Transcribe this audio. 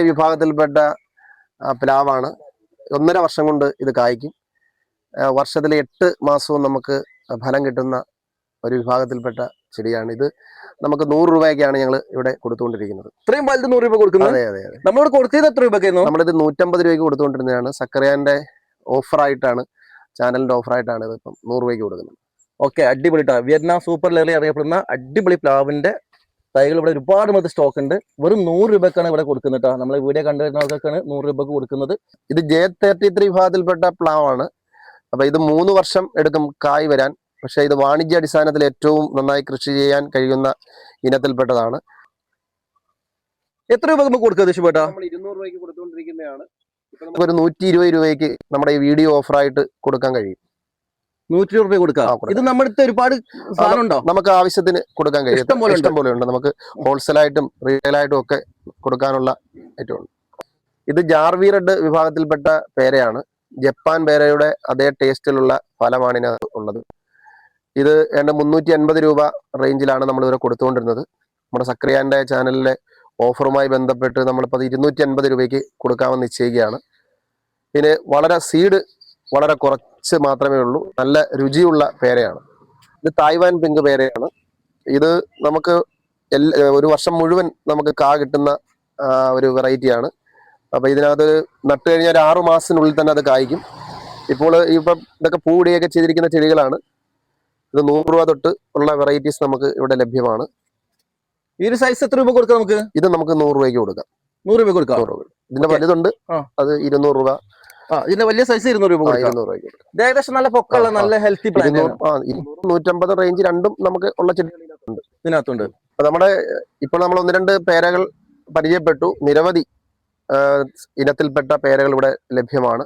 വിഭാഗത്തിൽപ്പെട്ട പ്ലാവാണ്. 1.5 വർഷം കൊണ്ട് ഇത് കായ്ക്കും. വർഷത്തിൽ 8 മാസവും നമുക്ക് ഫലം കിട്ടുന്ന ഒരു വിഭാഗത്തിൽപ്പെട്ട ചെടിയാണ് ഇത്. നമുക്ക് 100 രൂപയ്ക്കാണ് ഞങ്ങൾ ഇവിടെ കൊടുത്തുകൊണ്ടിരിക്കുന്നത്. ഇത്രയും വലുത് 100 രൂപ കൊടുക്കുന്നത്? അതെ അതെ അതെ. നമ്മളോട് കൊടുത്തത് എത്ര രൂപയ്ക്കായിരുന്നു? നമ്മളിത് 150 രൂപയ്ക്ക് കൊടുത്തുകൊണ്ടിരുന്നതാണ്. സക്കറിയാന്റെ ഓഫറായിട്ടാണ്, ചാനലിന്റെ ഓഫറായിട്ടാണ് ഇത് ഇപ്പം 100 രൂപയ്ക്ക് കൊടുക്കുന്നത്. ഓക്കെ, അടിപൊളി ട്ടോ. വിയറ്റ്നാം സൂപ്പർ ലെറി അറിയപ്പെടുന്ന അടിപൊളി പ്ലാവിന്റെ തൈകൾ ഇവിടെ ഒരുപാട് മതി സ്റ്റോക്ക് ഉണ്ട്. വെറും 100 രൂപക്കാണ് ഇവിടെ കൊടുക്കുന്നത് കേട്ടോ. നമ്മളെ വീഡിയോ കണ്ടുവരുന്നവർക്കാണ് 100 രൂപക്ക് കൊടുക്കുന്നത്. ഇത് J33 വിഭാഗത്തിൽപ്പെട്ട പ്ലാവാണ്. അപ്പൊ ഇത് 3 വർഷം എടുക്കും കായ് വരാൻ. പക്ഷെ ഇത് വാണിജ്യ അടിസ്ഥാനത്തിൽ ഏറ്റവും നന്നായി കൃഷി ചെയ്യാൻ കഴിയുന്ന ഇനത്തിൽപ്പെട്ടതാണ്. എത്ര രൂപ കൊടുക്കുക ഋഷിപേട്ടാ? നമ്മൾ 200 രൂപയ്ക്ക് കൊടുത്തുകൊണ്ടിരിക്കുന്നതാണ്. ഒരു 120 രൂപയ്ക്ക് നമ്മുടെ ഈ വീഡിയോ ഓഫറായിട്ട് കൊടുക്കാൻ കഴിയും. 100 രൂപ കൊടുക്കാം. ഇത് നമ്മുടെ അടുത്ത് ഒരുപാട് സാധനം ഉണ്ടോ? നമുക്ക് ആവശ്യത്തിന് കൊടുക്കാൻ കഴിയും. ഇഷ്ടം പോലെ ഉണ്ട്. നമുക്ക് ഹോൾസെയിലായിട്ടും റീറ്റെയിലായിട്ടും ഒക്കെ കൊടുക്കാനുള്ള ഐറ്റമുണ്ട്. ഇത് ജാർവി റെഡ് വിഭാഗത്തിൽപ്പെട്ട പേരയാണ്. ജപ്പാൻ പേരയുടെ അതേ ടേസ്റ്റിലുള്ള ഫലമാണ് ഇതിനകത്ത് ഉള്ളത്. ഇത് 350 രൂപ റേഞ്ചിലാണ് നമ്മൾ ഇവരെ കൊടുത്തുകൊണ്ടിരുന്നത്. നമ്മുടെ സക്രിയാന്റെ ചാനലിലെ ഓഫറുമായി ബന്ധപ്പെട്ട് നമ്മളിപ്പോൾ 250 രൂപയ്ക്ക് കൊടുക്കാമെന്ന് നിശ്ചയിക്കുകയാണ്. പിന്നെ സീഡ് വളരെ കുറച്ച് മാത്രമേ ഉള്ളൂ. നല്ല രുചിയുള്ള പേരയാണ്. ഇത് തായ്വാൻ പിങ്ക് പേരയാണ്. ഇത് നമുക്ക് ഒരു വർഷം മുഴുവൻ നമുക്ക് കിട്ടുന്ന ഒരു വെറൈറ്റിയാണ്. അപ്പൊ ഇതിനകത്ത് നട്ട് കഴിഞ്ഞാൽ ഒരു 6 മാസത്തിനുള്ളിൽ തന്നെ അത് കായ്ക്കും. ഇപ്പം ഇതൊക്കെ പൂടിയൊക്കെ ചെയ്തിരിക്കുന്ന ചെടികളാണ്. ഇത് 100 രൂപ തൊട്ട് ഉള്ള വെറൈറ്റീസ് നമുക്ക് ഇവിടെ ലഭ്യമാണ്. ഈ ഒരു സൈസ് എത്ര രൂപ കൊടുക്കാം നമുക്ക്? ഇത് നമുക്ക് 100 രൂപയ്ക്ക് കൊടുക്കാം. 100 രൂപ കൊടുക്കാം. ഇതിന്റെ വലുതുണ്ട്, അത് 200 രൂപ. ഇതിന്റെ വലിയ സൈസ് 200 രൂപ. 200 രൂപയ്ക്ക്. ഏകദേശം നല്ല പൊക്കമുള്ള നല്ല ഹെൽത്തി പ്ലാന്റ്. 150 റേഞ്ച് രണ്ടും നമുക്ക് ഉള്ള ചെടികൾ ഇതിനകത്തുണ്ട്. നമ്മുടെ ഇപ്പോൾ നമ്മൾ 1-2 പേരകൾ പരിചയപ്പെട്ടു. നിരവധി ഇനത്തിൽപ്പെട്ട പേരകൾ ഇവിടെ ലഭ്യമാണ്.